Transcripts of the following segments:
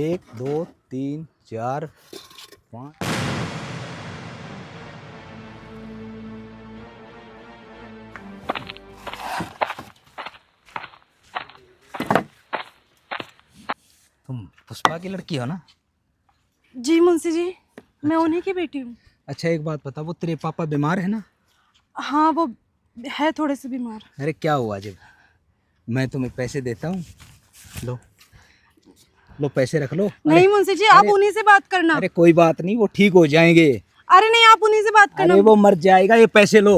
1 2 3 4 5। तुम पुष्पा की लड़की हो ना? जी मुंशी जी, मैं उन्हीं की बेटी हूँ। अच्छा एक बात बता, वो तेरे पापा बीमार है ना? हाँ, वो है थोड़े से बीमार। अरे क्या हुआ जब मैं तुम्हें पैसे देता हूँ, लो लो पैसे रख लो। नहीं मुंशी जी, आप उन्हीं से बात करना। अरे कोई बात नहीं, वो ठीक हो जाएंगे। अरे नहीं, आप उन्हीं से बात करना। अरे वो मर जाएगा, ये पैसे लो।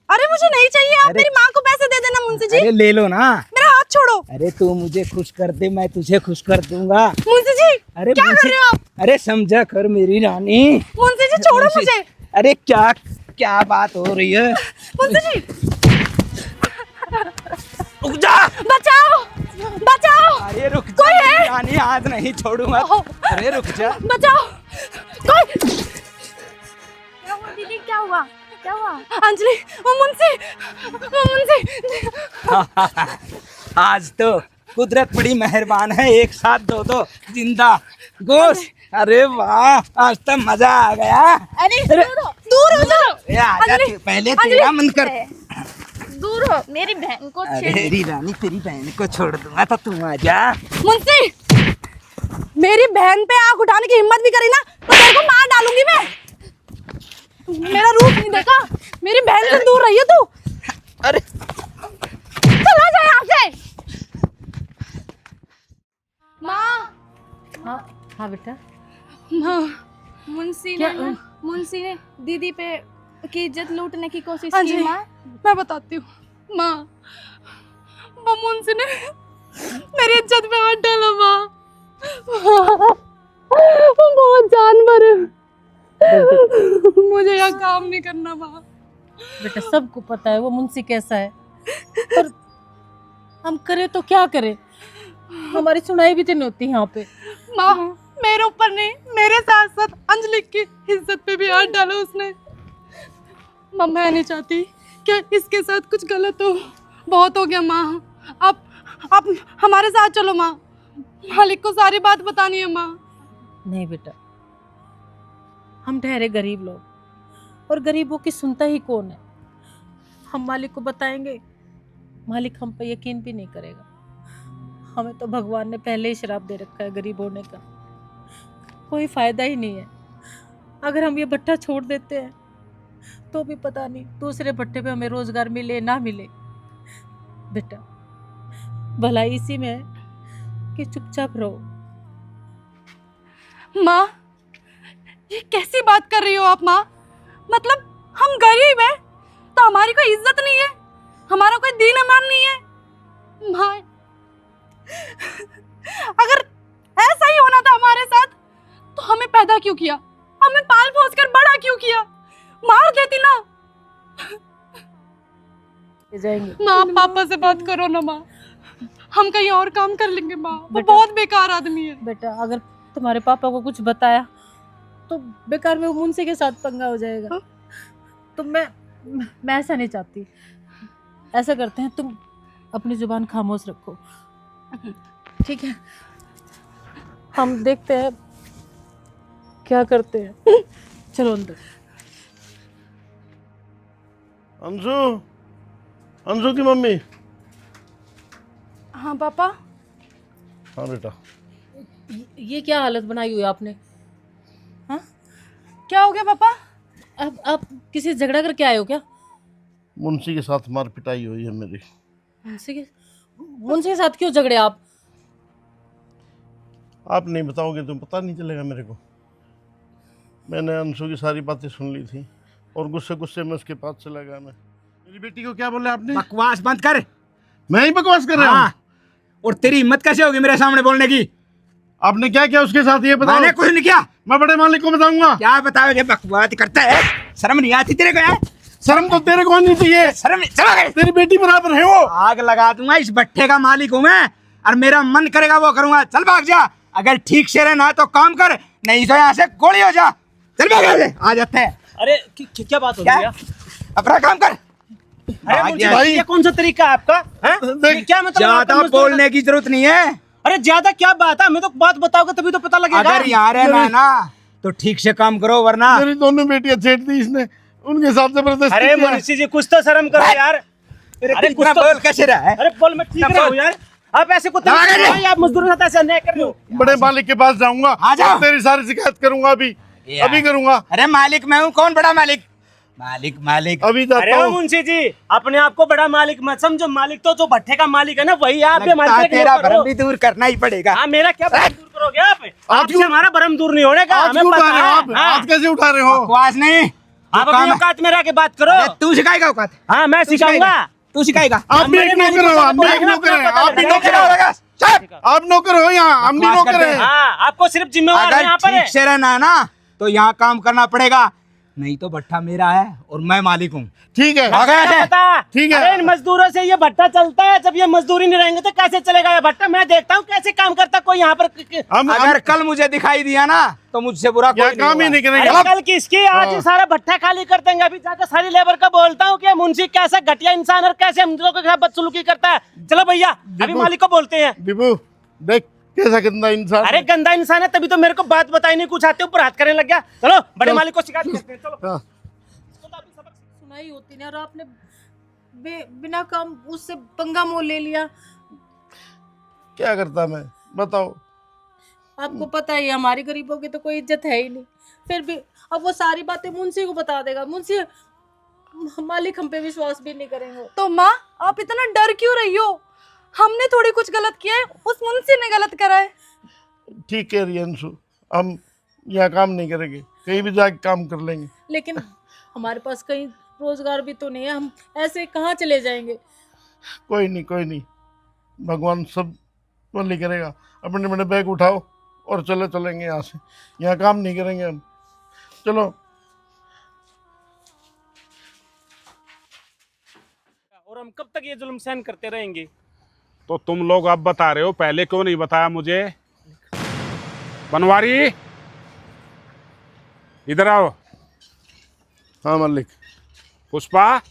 अरे मुझे नहीं चाहिए, आप अरे मेरी माँ को पैसे दे देना मुंशी जी। अरे ले लो ना। मेरा हाथ छोड़ो। अरे तू मुझे खुश कर दे, मैं तुझे खुश कर दूंगा। मुंशी जी, अरे क्या कर रहे हो आप? अरे समझा कर मेरी रानी। मुंशी जी छोड़ो मुझे। अरे क्या क्या बात हो रही है? मुंशी जी रुक जा। बचाओ बचाओ। अरे रुक जा कोई है? मेरी रानी, आज नहीं छोड़ूंगा। अरे रुक जा। बचाओ कोई। क्या हुआ दीदी, क्या हुआ, क्या हुआ? अंजलि, वो मुंशी। आज तो कुदरत बड़ी मेहरबान है, एक साथ दो जिंदा गोश्त। अरे वाह, आज तो मजा आ गया। अरे दूर हो जाओ। ए, आजा तू, पहले तेरा मन कर। दूर हो, मेरी बहन को अरे छेड़। मेरी रानी, तेरी बहन को छोड़ दूंगा तो तुम आजा। मुंशी, मेरी बहन पे आंख उठाने की हिम्मत भी करी ना तो तेरे को मार डालूंगी मैं। मेरा रूप नहीं देखा, मेरी बहन से दूर रही है तू। अरे चला जा यहाँ से। माँ। हाँ हाँ बेटा, माँ, मुंशी क्या? ने मुंशी ने दीदी पे की इज्जत लूटने की कोशिश की। अंजलि, माँ, मैं बताती हूँ। माँ, वो मुंशी ने मेरी इज्जत पे हाथ डाला। माँ, वो बहुत जानवर है। मुझे यहाँ काम नहीं करना। माँ, बेटा सबको पता है वो मुंशी कैसा है, पर हम करें तो क्या करें, हमारी सुनाई भी तो नहीं होती यहाँ पे। माँ, मेरे ऊपर नहीं, मेरे साथ साथ अंजलि की इज्जत पे भी हाथ डाला उसने। माँ, मैं नहीं चाहती कि इसके साथ कुछ गलत हो। बहुत हो गया माँ, आप हमारे साथ चलो। माँ, मालिक को सारी बात बतानी है। माँ, नहीं बेटा, हम ठहरे गरीब लोग और गरीबों की सुनता ही कौन है। हम मालिक को बताएंगे, मालिक हम पे यकीन भी नहीं करेगा। हमें तो भगवान ने पहले ही श्राप दे रखा है गरीब होने का, कोई फायदा ही नहीं है। अगर हम ये भट्टा छोड़ देते हैं तो भी पता नहीं दूसरे भट्टे पे हमें रोजगार मिले ना मिले। बेटा भलाई इसी में है कि चुपचाप रहो। माँ, ये कैसी बात कर रही हो आप? माँ, मतलब हम गरीब हैं तो हमारी कोई इज्जत नहीं है, हमारा कोई दीन ईमान नहीं है। माँ, अगर ऐसा ही होना था हमारे साथ तो हमें पैदा क्यों किया, हमें पाल पोस कर बड़ा क्यों किया? मार देती ना। जाएंगे माँ, पापा से बात करो ना। माँ, हम कहीं और काम कर लेंगे। माँ, वो बेटा- बहुत बेकार आदमी है। बेटा अगर तुम्हारे पापा को कुछ बताया तो बेकार में वो मुंशी के साथ पंगा हो जाएगा। तो मैं ऐसा नहीं चाहती। ऐसा करते हैं, तुम अपनी जुबान खामोश रखो, ठीक है? हम देखते हैं क्या करते हैं। चलो अंदर। अंशु, अंशु की मम्मी। हाँ पापा। हाँ बेटा। ये क्या हालत बनाई हुई है आपने? हाँ, क्या हो गया पापा? अब आप किसी से झगड़ा करके आए हो क्या? मुंशी के साथ मार पिटाई हुई है मेरी। मुंशी के साथ क्यों झगड़े आप? आप नहीं बताओगे तो पता नहीं चलेगा मेरे को। मैंने अंशु की सारी बातें सुन ली थी और गुस्से गुस्से में उसके पास चला गया मैं। मेरी बेटी को क्या बोले आपने? बकवास बंद कर। मैं ही बकवास कर रहा हूँ। हाँ, और तेरी हिम्मत कैसे होगी मेरे सामने बोलने की? आपने क्या किया उसके साथ ये बताओ। मैंने कुछ नहीं किया। मैं बड़े मालिक को बताऊंगा। क्या बताओगे? बकवास करता है, शर्म नहीं आती तेरे को? यार शर्म तो तेरे को नहीं चाहिए। शर्म नहीं, चला गए। तेरी बेटी बराबर है वो। आग लगा दूंगा, इस भट्टे का मालिक हूँ मैं और मेरा मन करेगा वो करूंगा। चल भाग जा, अगर ठीक से रहना तो काम कर, नहीं तो यहाँ से गोली हो जा। चल भाग यहाँ से। आ जाते हैं। अरे क्या बात हो क्या? गई? अपना काम कर। अरे मुंशी भाई, ये कौन सा तरीका है आपका? हैं? ये क्या मतलब? ज्यादा आपका बोलने की जरूरत नहीं है। अरे ज्यादा क्या बात है, हमें तो बात बताओगे तभी तो पता लगेगा। अगर यहाँ रहना है ना तो ठीक से काम करो, वरना मेरी दोनों बेटियां छेड़ दी इसने, उनके साथ जबरदस्ती अरे किया। मुंशी जी कुछ तो शर्म करो यार। अरे कुछ इतना तो बोल कैसे रहा है? अरे बोल मैं ठीक ना रहा हूँ बोल। यार। आप ऐसे कुत्ते दबा के नहीं, आप मजदूरों के साथ ऐसे अन्याय कर रहे हो। बड़े मालिक के पास जाऊंगा, आ जाओ। तेरी सारी शिकायत करूंगा अभी, यार। अभी करूंगा, अरे मालिक मैं हूँ, कौन बड़ा मालिक? मालिक मालिक अभी अरे जाता ओ हूँ। मुंशी जी, अपने आप को बड़ा मालिक मत समझो। मालिक तो जो भट्टे का मालिक है ना वही है। आप भी लगता है हमारे तेरा भरम भी दूर करना ही पड़ेगा। हाँ मेरा क्या भरम दूर करोगे आप? आज आपसे क्यों- हमारा भरम दूर नहीं होने का, आज हमें क्यों उठा पता रहे हो है। आप? हाँ। आज कैसे उठा रहे हो? बकवास नहीं, आप जो अपनी काम है- औकात में रह के बात करो। अरे तू सिखाएगा औकात? हाँ मैं तू सिखाऊंगा। तू सिखाएगा? आप भी एक मेरे नौकर हो, हम भी एक देखना, नौकर हैं, अपना आप पता भी लगेगा। नौकर हो, चुप! आप नौकर हो यहाँ, हम भी बकवास नौकर करते हैं। हैं। हाँ आपको सिर्फ जिम्मेवार है अगर यहाँ पर ठीक से रहना है ना तो यहाँ काम करना पड़ेगा, नहीं तो भट्टा मेरा है और मैं मालिक हूँ। ठीक है, आ गया क्या है? पता? ठीक है। अरे इन मजदूरों से ये भट्टा चलता है, जब ये मजदूरी नहीं रहेंगे तो कैसे चलेगा ये भट्टा? मैं देखता हूँ कैसे काम करता कोई यहाँ पर। अगर कल मुझे दिखाई दिया ना तो मुझसे बुरा कोई यहाँ काम ही नहीं अरे करेंगे। कल किसकी, आज ही सारा भट्टा खाली कर देंगे। अभी जाकर सारी लेबर का बोलता हूँ कि मुंशी कैसा घटिया इंसान और कैसे हम लोगों के साथ बदसलूकी करता है। चलो भैया अभी दीपू। मालिक को बोलते हैं। दीपू देख कैसा गंदा इंसान अरे है। गंदा इंसान है तभी तो मेरे को बात बताई नहीं, कुछ आते ऊपर हाथ करने लग गया। चलो बड़े चलो। मालिक को शिकायत करते हैं। चलो हाँ, सुनाई होती नहीं और आपने बिना काम उससे पंगा मोल ले लिया। क्या करता मैं, बताओ। आपको पता है हमारी गरीबों की तो कोई इज्जत है ही नहीं, फिर भी अब वो सारी बातें मुंशी को बता देगा। मुंशी मालिक हम पे विश्वास भी नहीं करेंगे। तो माँ आप इतना डर क्यों रही हो? हमने थोड़ी कुछ गलत किया है, उस मुंशी ने गलत करा है। ठीक कह रही है अंशु, हम यहाँ काम नहीं करेंगे, कहीं भी जाके काम कर लेंगे। लेकिन हमारे पास कहीं रोजगार भी तो नहीं है, हम ऐसे कहाँ चले जाएंगे? कोई नहीं, कोई नहीं, भगवान सब भली करेगा। अपने अपने बैग उठाओ और चलेंगे यहाँ से, यहाँ काम नहीं करेंगे हम। चलो। और हम कब तक ये जुल्म सहन करते रहेंगे? तो तुम लोग अब बता रहे हो, पहले क्यों नहीं बताया मुझे? बनवारी इधर आओ। हाँ मालिक। पुष्पा,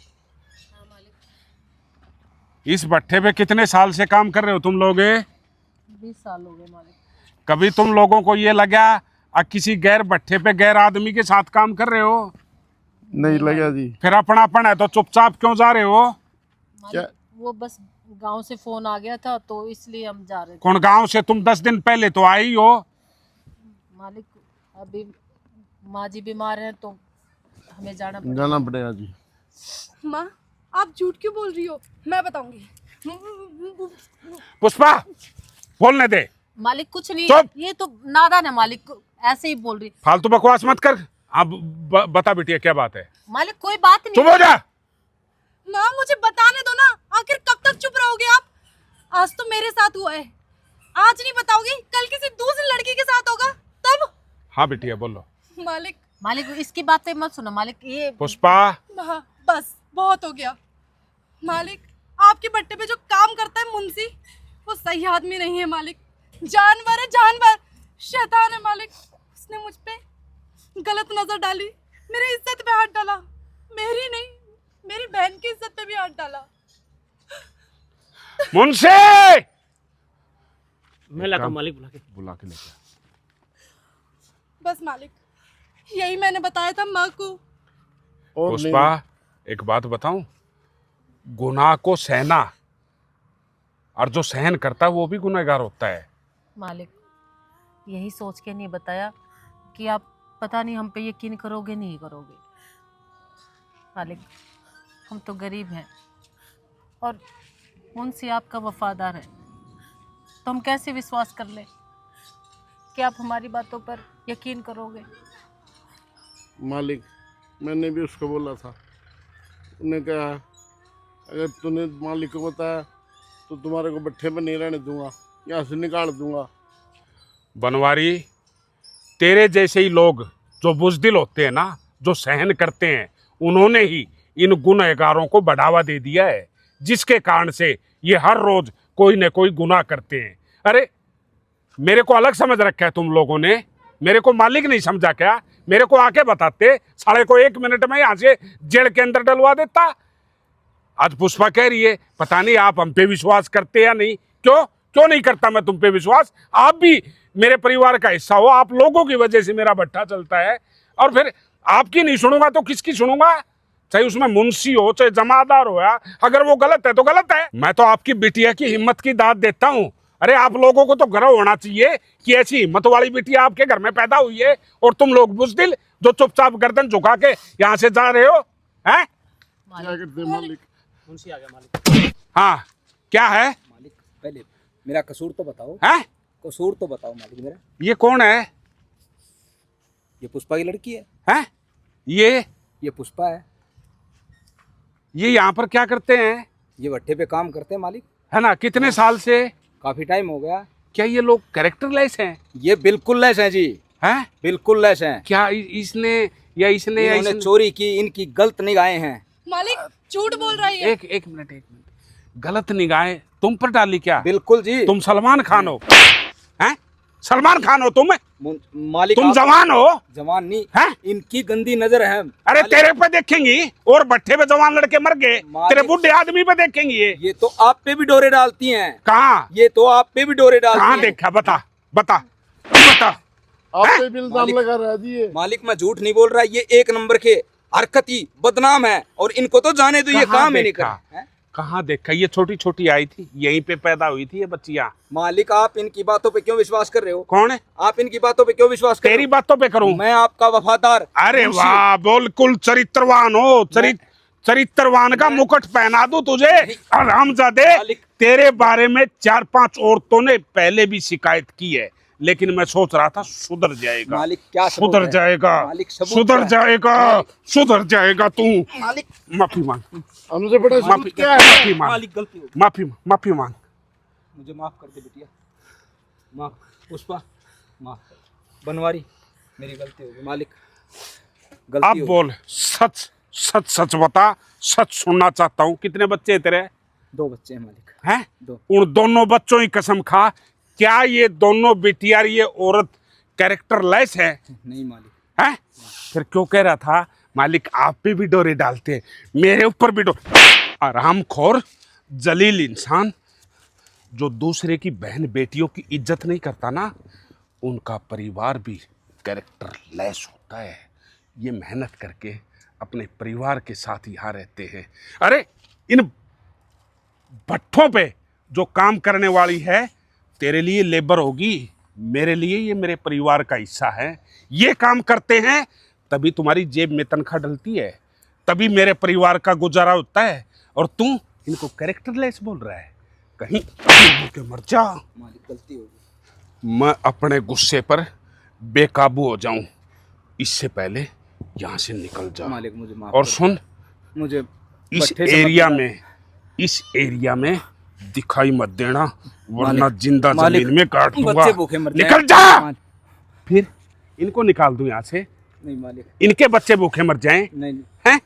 इस भट्ठे पे कितने साल से काम कर रहे हो तुम लोग? 20 साल हो गए मालिक। कभी तुम लोगों को ये लगा किसी गैर भट्ठे पे गैर आदमी के साथ काम कर रहे हो? नहीं लगा जी। फिर अपनापन है तो चुपचाप क्यों जा रहे हो? मालिक वो बस गांव से फोन आ गया था तो इसलिए हम जा रहे थे। कौन गांव से? तुम 10 दिन पहले तो आई हो। मालिक अभी माँ जी बीमार हैं तो हमें जाना पड़ेगा। जाना पड़ेगा जी। माँ आप झूठ क्यों बोल रही हो? मैं बताऊंगी। पुष्पा बोलने दे। मालिक कुछ नहीं, चुप! ये तो नादान है मालिक, ऐसे ही बोल रही। फालतू बकवास मत कर। अब बता बिटिया क्या बात है? मालिक कोई बात चुप नहीं। हो जा। माँ मुझे बताने दो ना, आखिर कब तक चुप रहोगे आप? आज तो मेरे साथ हुआ है, आज नहीं बताओगी कल किसी दूसरी लड़की के साथ होगा तब। हाँ बिटिया बोलो। मालिक मालिक इसकी बातें मत सुनो मालिक। ये पुष्पा, हाँ बस बहुत हो गया। मालिक आपके भट्टे पे जो काम करता है मुंशी, वो सही आदमी नहीं है मालिक, जानवर है जानवर, शैतान है मालिक। उसने मुझ पे गलत नजर डाली, मेरी इज्जत पे हाथ डाला, मेरी नहीं मेरी बहन की इज्जत पे भी हाथ डाला। मुंशी मैं लाता हूँ मालिक बुला के। बुला के लेके आ। बस मालिक यही मैंने बताया था माँ को। और पुष्पा एक बात बताऊं, गुनाह को सहना और जो सहन करता है वो भी गुनहगार होता है। मालिक यही सोच के नहीं बताया कि आप पता नहीं हम पे यकीन करोगे नहीं करोगे। मालिक हम तो गरीब हैं और मुंशी आपका वफादार है, तो हम कैसे विश्वास कर लें कि आप हमारी बातों पर यकीन करोगे? मालिक मैंने भी उसको बोला था, उन्हें कहा अगर तूने मालिक को बताया तो तुम्हारे को भट्ठे पर नहीं रहने दूंगा, यहाँ से निकाल दूंगा। बनवारी, तेरे जैसे ही लोग जो बुजदिल होते हैं ना, जो सहन करते हैं, उन्होंने ही इन गुनहगारों को बढ़ावा दे दिया है, जिसके कारण से ये हर रोज कोई न कोई गुनाह करते हैं। अरे मेरे को अलग समझ रखा है तुम लोगों ने, मेरे को मालिक नहीं समझा क्या? मेरे को आके बताते, साले को 1 मिनट में यहाँ से जेल के अंदर डलवा देता। आज पुष्पा कह रही है पता नहीं आप हम पे विश्वास करते या नहीं। क्यों? क्यों नहीं करता मैं तुम पे विश्वास? आप भी मेरे परिवार का हिस्सा हो, आप लोगों की वजह से मेरा भट्ठा चलता है, और फिर आपकी नहीं सुनूंगा तो किसकी सुनूंगा? चाहे उसमें मुंशी हो चाहे जमादार हो, या अगर वो गलत है तो गलत है। मैं तो आपकी बिटिया की हिम्मत की दाद देता हूँ। अरे आप लोगों को तो गर्व होना चाहिए कि ऐसी हिम्मत वाली बिटिया आपके घर में पैदा हुई है, और तुम लोग बुज़दिल जो चुपचाप गर्दन झुका के यहाँ से जा रहे हो हैं? क्या करते मालिक? मुंशी आ गया मालिक। हाँ क्या है? मालिक पहले मेरा कसूर तो बताओ। हैं? कसूर तो बताओ मालिक मेरा। ये कौन है? ये पुष्पा की लड़की है। हैं? ये पुष्पा है। ये यहाँ पर क्या करते हैं? ये भट्ठे पे काम करते हैं मालिक। है ना? कितने साल से? काफी टाइम हो गया। क्या ये लोग कैरेक्टरलेस हैं? ये बिल्कुल लेस हैं जी, हैं? बिल्कुल लेस हैं। क्या इसने या इसने या इन्होंने इसने चोरी की, इनकी गलत निगाहें हैं। मालिक झूठ बोल रहा है ये। एक मिनट गलत निगाहें तुम पर डाली क्या? बिल्कुल जी। तुम सलमान खान हो? हैं? सलमान खान हो तुम? मालिक तुम आप जवान हो? जवान नहीं हैं? इनकी गंदी नजर है। अरे तेरे पे देखेंगी, और भट्ठे पे जवान लड़के मर गए, तेरे बुढ़े आदमी पे देखेंगी। ये तो आप पे भी डोरे डालती हैं। कहाँ? ये तो आप पे भी डोरे डालती कहाँ हैं। देखा? बता बता बता। आप पे भी इल्जाम मालिक- लगा रहा दिए। मालिक मैं झूठ नहीं बोल रहा, ये एक नंबर के हरकती बदनाम है, और इनको तो जाने दो, ये कहाँ काम ही नहीं देखा? कर। हैं? कहाँ देखा? ये छोटी छोटी आई थी, यहीं पे पैदा हुई थी ये बच्चियां। मालिक आप इनकी बातों पे क्यों विश्वास कर रहे हो? कौन है? आप इनकी बातों पे क्यों विश्वास कर रहे तेरी बातों पे करूं? हो? मैं आपका वफादार। अरे मुंशी। वाह, बिल्कुल चरित्रवान हो। चरित्रवान का मुकुट पहना दूं तुझे? हरामजादे, मालिक- तेरे बारे में 4-5 औरतों ने पहले भी शिकायत की है, लेकिन मैं सोच रहा था सुधर जाएगा। मालिक क्या सबूत सुधर है? जाएगा, मालिक सबूत सुधर क्या है? जाएगा, सुधर जाएगा तू। मालिक माफी मांग, हमसे बड़ा माफी सबूत क्या है? माफी मांग, मालिक गलती हो गई, माफी मांग। मुझे माफ कर दे बिटिया, माफ। पुष्पा माफ कर। बनवारी मेरी गलती हो गई मालिक, गलती अब हो गई। बोल, सच सच सच बता, सच सुनना चाहता हूँ। कितने बच्चे हैं तेरे? 2 बच्चे हैं मालिक। हैं? 2। उन दोनों बच्चों की कसम खा, क्या ये दोनों बिटिया ये औरत कैरेक्टरलेस है? नहीं मालिक। हैं? फिर क्यों कह रहा था मालिक आप पे भी डोरे डालते हैं, मेरे ऊपर भी आरामखोर जलील इंसान जो दूसरे की बहन बेटियों की इज्जत नहीं करता ना, उनका परिवार भी कैरेक्टरलेस होता है। ये मेहनत करके अपने परिवार के साथ यहाँ रहते हैं। अरे इन भट्ठों पे जो काम करने वाली है, तेरे लिए लेबर होगी, मेरे लिए ये मेरे परिवार का हिस्सा है। ये काम करते हैं तभी तुम्हारी जेब में तनख्वाह डलती है, तभी मेरे परिवार का गुजारा होता है, और तू इनको कैरेक्टरलेस बोल रहा है। कहीं के मर जा। मालिक गलती हो गई। मैं अपने गुस्से पर बेकाबू हो जाऊं, इससे पहले यहाँ से निकल जा। मालिक मुझे माफ और कर। सुन, मुझे इस भट्ठे से मत एरिया निकाल। में, इस एरिया में दिखाई मत देना, वरना मालिक- जिंदा मालिक, जमीन में काट दूंगा। बच्चे भूखे मर जाएं। निकल जा। मालिक- फिर इनको निकाल दूं यहाँ से, नहीं मालिक, इनके बच्चे भूखे मर जाएं। नहीं। हैं?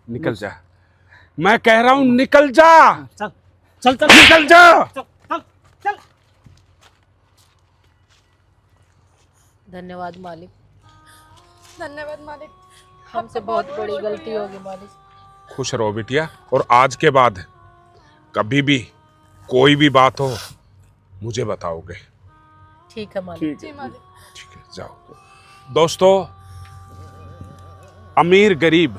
निकल जा, मैं कह रहा हूँ निकल जा, चल चल चल निकल जा। चल चल चल। धन्यवाद मालिक, धन्यवाद मालिक। हमसे बहुत बड़ी गलती होगी मालिक। खुश रहो बिटिया, और आज के बाद कभी भी कोई भी बात हो मुझे बताओगे। ठीक है मालिक। ठीक जी है। मालिक। ठीक है, जाओ। दोस्तों, अमीर गरीब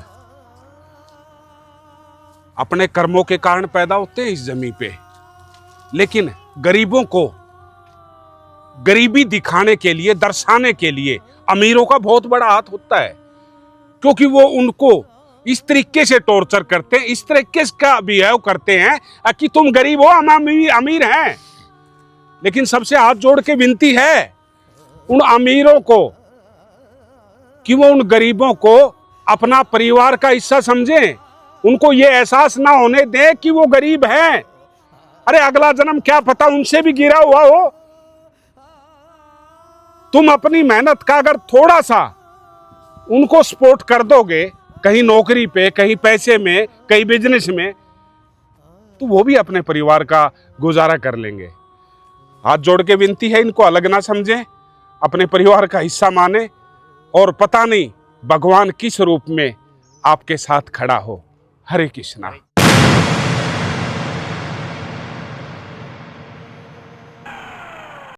अपने कर्मों के कारण पैदा होते हैं इस जमीन पे, लेकिन गरीबों को गरीबी दिखाने के लिए, दर्शाने के लिए अमीरों का बहुत बड़ा हाथ होता है, क्योंकि वो उनको इस तरीके से टॉर्चर करते हैं, इस तरीके का बिहेव करते हैं कि तुम गरीब हो, हम अमीर हैं। लेकिन सबसे हाथ जोड़ के विनती है उन अमीरों को कि वो उन गरीबों को अपना परिवार का हिस्सा समझें, उनको ये एहसास ना होने दें कि वो गरीब हैं। अरे अगला जन्म क्या पता उनसे भी गिरा हुआ हो। तुम अपनी मेहनत का अगर थोड़ा सा उनको सपोर्ट कर दोगे, कहीं नौकरी पे, कहीं पैसे में, कहीं बिजनेस में, तो वो भी अपने परिवार का गुजारा कर लेंगे। हाथ जोड़ के विनती है, इनको अलग ना समझें, अपने परिवार का हिस्सा माने, और पता नहीं भगवान किस रूप में आपके साथ खड़ा हो। हरे कृष्णा।